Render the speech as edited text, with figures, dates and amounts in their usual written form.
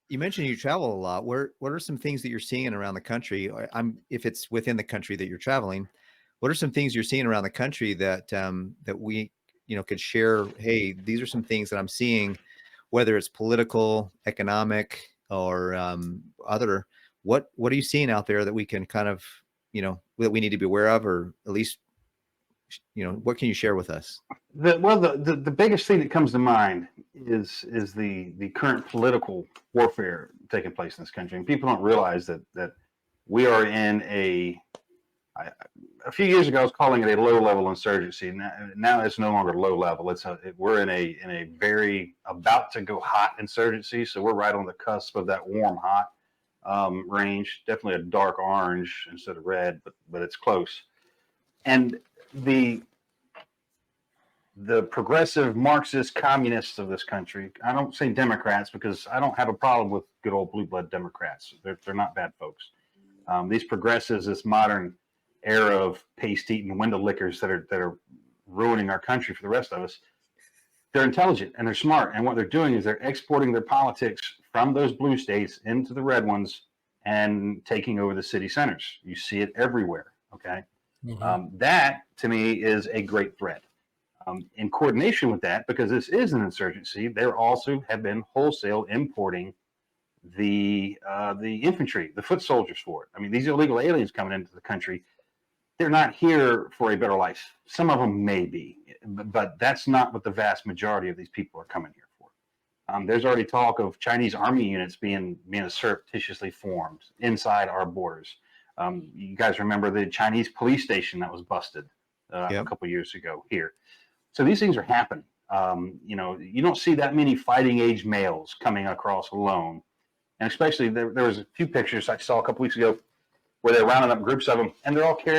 You mentioned you travel a lot. What are some things that you're seeing around the country? If it's within the country that you're traveling, what are some things you're seeing around the country that that we, could share? Hey, these are some things that I'm seeing, whether it's political, economic, or other. What are you seeing out there that we can kind of, that we need to be aware of, or at least, what can you share with us? The biggest thing that comes to mind is the current political warfare taking place in this country, and people don't realize that we are in a few years ago I was calling it a low level insurgency. Now it's no longer low level. We're in a very about to go hot insurgency. So we're right on the cusp of that warm hot range. Definitely a dark orange instead of red, but it's close. And the progressive Marxist communists of this country, I don't say Democrats because I don't have a problem with good old blue blood Democrats. They're not bad folks. These progressives, this modern era of paste eating window lickers that are ruining our country for the rest of us, they're intelligent and they're smart. And what they're doing is they're exporting their politics from those blue states into the red ones and taking over the city centers. You see it everywhere. Okay. That to me is a great threat. In coordination with that, because this is an insurgency, they also have been wholesale importing the infantry, the foot soldiers for it. I mean, these illegal aliens coming into the country, they're not here for a better life. Some of them may be, but that's not what the vast majority of these people are coming here for. There's already talk of Chinese army units being surreptitiously formed inside our borders. You guys remember the Chinese police station that was busted a couple of years ago here. So these things are happening. You don't see that many fighting age males coming across alone. And especially there was a few pictures I saw a couple weeks ago where they're rounding up groups of them and they're all carrying